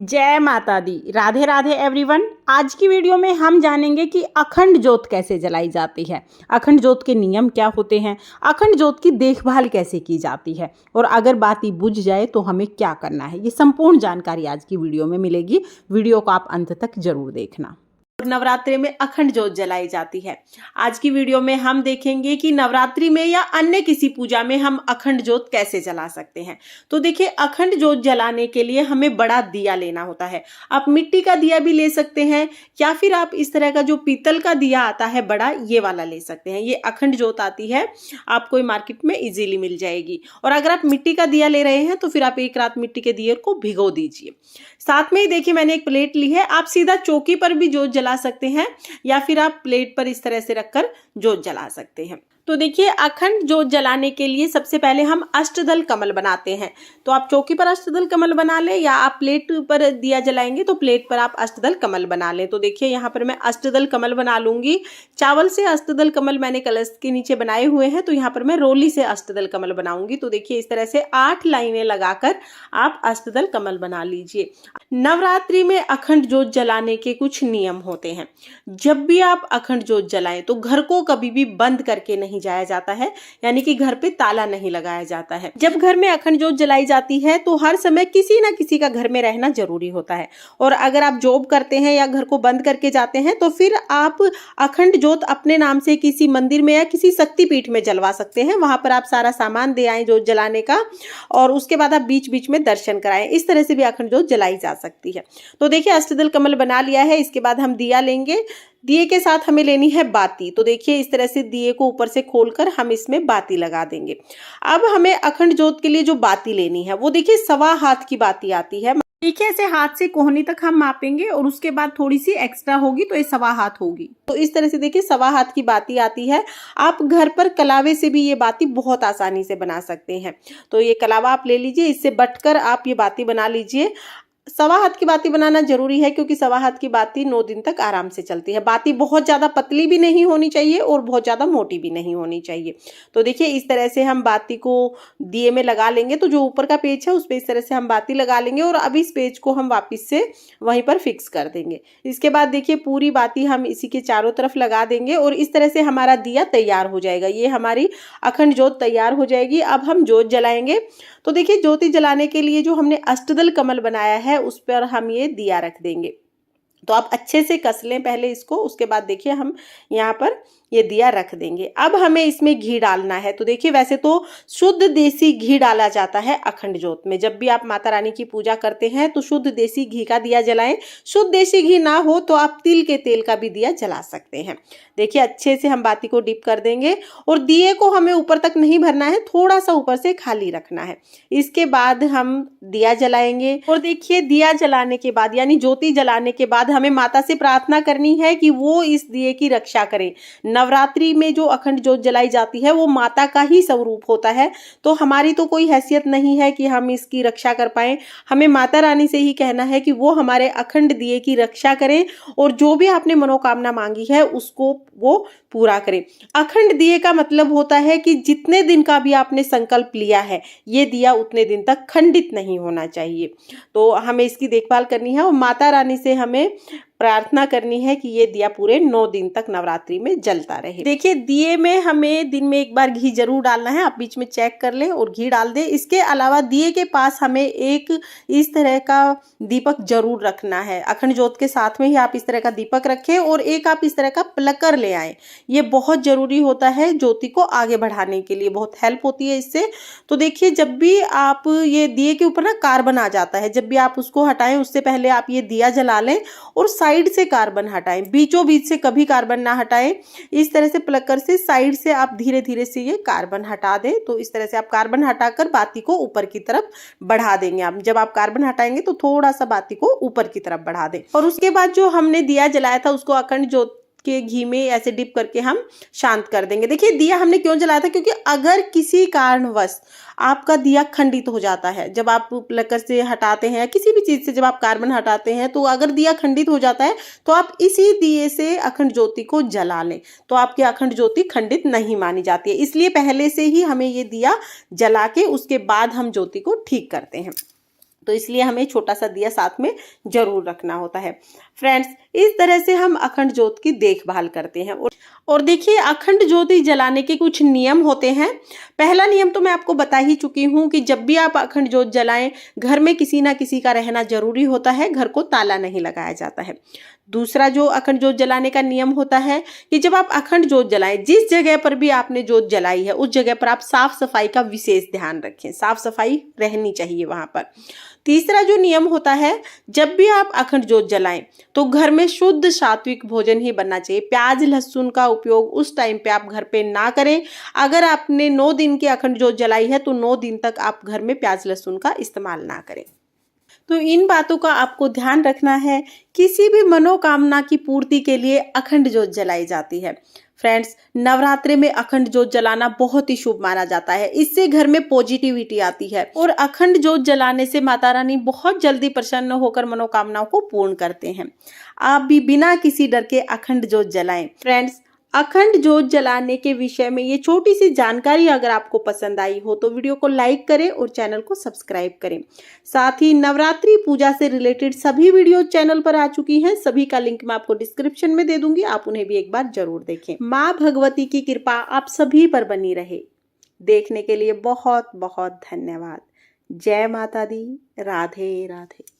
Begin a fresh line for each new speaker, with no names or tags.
जय माता दी। राधे राधे एवरीवन। आज की वीडियो में हम जानेंगे कि अखंड ज्योत कैसे जलाई जाती है, अखंड ज्योत के नियम क्या होते हैं, अखंड ज्योत की देखभाल कैसे की जाती है और अगर बाती बुझ जाए तो हमें क्या करना है। ये संपूर्ण जानकारी आज की वीडियो में मिलेगी। वीडियो को आप अंत तक जरूर देखना। नवरात्रि में अखंड ज्योत जलाई जाती है। आज की वीडियो में हम देखेंगे कि नवरात्रि में या अन्य किसी पूजा में हम अखंड ज्योत कैसे जला सकते हैं। तो देखिए, अखंड ज्योत जलाने के लिए हमें बड़ा दिया लेना होता है। आप मिट्टी का दिया भी ले सकते हैं या फिर आप इस तरह का जो पीतल का दिया आता है बड़ा, ये वाला ले सकते हैं। ये अखंड ज्योत आती है, आपको मार्केट में इजीली मिल जाएगी। और अगर आप मिट्टी का दिया ले रहे हैं तो फिर आप एक रात मिट्टी के दिए को भिगो दीजिए। साथ में ही देखिए, मैंने एक प्लेट ली है। आप सीधा चौकी पर भी ज्योत जला सकते हैं या फिर आप प्लेट पर इस तरह से रखकर ज्योत जला सकते हैं। तो देखिए, अखंड ज्योत जलाने के लिए सबसे पहले हम अष्टदल कमल बनाते हैं। तो आप चौकी पर अष्टदल कमल बना लें या आप प्लेट पर दिया जलाएंगे तो प्लेट पर आप अष्टदल कमल बना लें। तो देखिए, यहाँ पर मैं अष्टदल कमल बना लूंगी। चावल से अष्टदल कमल मैंने कलश के नीचे बनाए हुए हैं, तो यहाँ पर मैं रोली से अष्टदल कमल बनाऊंगी। तो देखिए, इस तरह से 8 लाइनें लगाकर आप अष्टदल कमल बना लीजिए। नवरात्रि में अखंड ज्योत जलाने के कुछ नियम होते हैं। जब भी आप अखंड ज्योत जलाएं तो घर को कभी भी बंद करके नहीं जाया जाता है, यानी कि घर पे ताला नहीं लगाया जाता है। जब घर में अखंड ज्योत जलाई जाती है तो हर समय किसी ना किसी का घर में रहना जरूरी होता है। और अगर आप जॉब करते हैं या घर को बंद करके जाते हैं तो फिर आप अखंड ज्योत अपने नाम से किसी मंदिर में या किसी शक्तिपीठ में जलवा सकते हैं। वहां पर आप सारा सामान दे आए ज्योत जलाने का और उसके बाद आप बीच बीच में दर्शन कराएं। इस तरह से भी अखंड ज्योत जलाई जा सकती है। तो देखिए, अष्टदल कमल बना लिया है। इसके बाद हम दिया लेंगे। दिए के साथ हमें लेनी है बाती। तो देखिए, इस तरह से दिए को ऊपर से खोलकर हम इसमें बाती लगा देंगे। अब हमें अखंड ज्योत के लिए जो बाती लेनी है वो देखिए 1.25 हाथ की बाती आती है। ठीक है, ऐसे हाथ से कोहनी तक हम मापेंगे और उसके बाद थोड़ी सी एक्स्ट्रा होगी तो ये 1.25 हाथ होगी। तो इस तरह से देखिए 1.25 हाथ की बाती आती है। आप घर पर कलावे से भी ये बाती बहुत आसानी से बना सकते हैं। तो ये कलावा आप ले लीजिए, इससे बटकर आप ये बाती बना लीजिए। 1.25 हाथ की बाती बनाना जरूरी है क्योंकि 1.25 हाथ की बाती 9 दिन तक आराम से चलती है। बाती बहुत ज्यादा पतली भी नहीं होनी चाहिए और बहुत ज्यादा मोटी भी नहीं होनी चाहिए। तो देखिए, इस तरह से हम बाती को दिए में लगा लेंगे। तो जो ऊपर का पेज है उस पे इस तरह से हम बाती लगा लेंगे और अब इस पेज को हम वापस से वहीं पर फिक्स कर देंगे। इसके बाद देखिए, पूरी बाती हम इसी के चारों तरफ लगा देंगे और इस तरह से हमारा दिया तैयार हो जाएगा। ये हमारी अखंड ज्योत तैयार हो जाएगी। अब हम ज्योत जलाएंगे। तो देखिए, ज्योति जलाने के लिए जो हमने अष्टदल कमल बनाया है उस पर हम ये दिया रख देंगे। तो आप अच्छे से कस लें पहले इसको। उसके बाद देखिए, हम यहाँ पर ये दिया रख देंगे। अब हमें इसमें घी डालना है। तो देखिए, वैसे तो शुद्ध देसी घी डाला जाता है अखंड ज्योत में। जब भी आप माता रानी की पूजा करते हैं तो शुद्ध देसी घी का दिया जलाएं। शुद्ध देसी घी ना हो तो आप तिल के तेल का भी दिया जला सकते हैं। देखिए, अच्छे से हम बाती को डिप कर देंगे और दिए को हमें ऊपर तक नहीं भरना है, थोड़ा सा ऊपर से खाली रखना है। इसके बाद हम दिया जलाएंगे और देखिए, दिया जलाने के बाद यानी ज्योति जलाने के बाद हमें माता से प्रार्थना करनी है कि वो इस दिए की रक्षा करें। नवरात्रि में जो अखंड ज्योत जलाई जाती है वो माता का ही स्वरूप होता है। तो हमारी तो कोई हैसियत नहीं है कि हम इसकी रक्षा कर पाए। हमें माता रानी से ही कहना है कि वो हमारे अखंड दिए की रक्षा करें और जो भी आपने मनोकामना मांगी है उसको वो पूरा करें। अखंड दिए का मतलब होता है कि जितने दिन का भी आपने संकल्प लिया है ये दिया उतने दिन तक खंडित नहीं होना चाहिए। तो हमें इसकी देखभाल करनी है और माता रानी से हमें प्रार्थना करनी है कि ये दिया पूरे 9 दिन तक नवरात्रि में जलता रहे। देखिए, दिए में हमें दिन में एक बार घी जरूर डालना है। आप बीच में चेक कर लें और घी डाल दें। इसके अलावा दिए के पास हमें एक इस तरह का दीपक जरूर रखना है। अखंड ज्योत के साथ में ही आप इस तरह का दीपक रखें और एक आप इस तरह का प्लकर ले आए। ये बहुत जरूरी होता है, ज्योति को आगे बढ़ाने के लिए बहुत हेल्प होती है इससे। तो देखिए, जब भी आप ये दिए के ऊपर ना कार्बन आ जाता है, जब भी आप उसको हटाएं उससे पहले आप ये दिया जला लें और साइड से कार्बन हटाएं। बीचों बीच से कभी कार्बन ना हटाएं। इस तरह से प्लकर से साइड से आप धीरे धीरे से ये कार्बन हटा दें। तो इस तरह से आप कार्बन हटाकर बाती को ऊपर की तरफ बढ़ा देंगे। आप जब आप कार्बन हटाएंगे तो थोड़ा सा बाती को ऊपर की तरफ बढ़ा दें और उसके बाद जो हमने दिया जलाया था उसको अखंड ज्योत के घी में ऐसे डिप करके हम शांत कर देंगे। देखिए, दिया हमने क्यों जलाया था, क्योंकि अगर किसी कारणवश आपका दिया खंडित हो जाता है, जब आप प्लकर से हटाते हैं किसी भी चीज से जब आप कार्बन हटाते हैं तो अगर दिया खंडित हो जाता है तो आप इसी दिए से अखंड ज्योति को जला लें तो आपकी अखंड ज्योति खंडित नहीं मानी जाती है। इसलिए पहले से ही हमें ये दिया जला के उसके बाद हम ज्योति को ठीक करते हैं। तो इसलिए हमें छोटा सा दिया साथ में जरूर रखना होता है। फ्रेंड्स, इस तरह से हम अखंड ज्योत की देखभाल करते हैं। और देखिए, अखंड ज्योति जलाने के कुछ नियम होते हैं। पहला नियम तो मैं आपको बता ही चुकी हूँ कि जब भी आप अखंड ज्योत जलाएं, घर में किसी ना किसी का रहना जरूरी होता है, घर को ताला नहीं लगाया जाता है। दूसरा जो अखंड ज्योत जलाने का नियम होता है कि जब आप अखंड ज्योत जलाएं, जिस जगह पर भी आपने ज्योत जलाई है उस जगह पर आप साफ सफाई का विशेष ध्यान रखें, साफ सफाई रहनी चाहिए वहां पर। तीसरा जो नियम होता है, जब भी आप अखंड ज्योत जलाएं तो घर में शुद्ध सात्विक भोजन ही बनना चाहिए। प्याज लहसुन का उपयोग उस टाइम पे आप घर पे ना करें। अगर आपने 9 दिन की अखंड ज्योत जलाई है तो 9 दिन तक आप घर में प्याज लहसुन का इस्तेमाल ना करें। तो इन बातों का आपको ध्यान रखना है। किसी भी मनोकामना की पूर्ति के लिए अखंड ज्योत जलाई जाती है। फ्रेंड्स, नवरात्रि में अखंड ज्योत जलाना बहुत ही शुभ माना जाता है। इससे घर में पॉजिटिविटी आती है और अखंड ज्योत जलाने से माता रानी बहुत जल्दी प्रसन्न होकर मनोकामनाओं को पूर्ण करते हैं। आप भी बिना किसी डर के अखंड ज्योत जलाएं। फ्रेंड्स, अखंड ज्योत जलाने के विषय में ये छोटी सी जानकारी अगर आपको पसंद आई हो तो वीडियो को लाइक करें और चैनल को सब्सक्राइब करें। साथ ही नवरात्रि पूजा से रिलेटेड सभी वीडियो चैनल पर आ चुकी हैं, सभी का लिंक मैं आपको डिस्क्रिप्शन में दे दूंगी, आप उन्हें भी एक बार जरूर देखें। माँ भगवती की कृपा आप सभी पर बनी रहे। देखने के लिए बहुत बहुत धन्यवाद। जय माता दी। राधे राधे।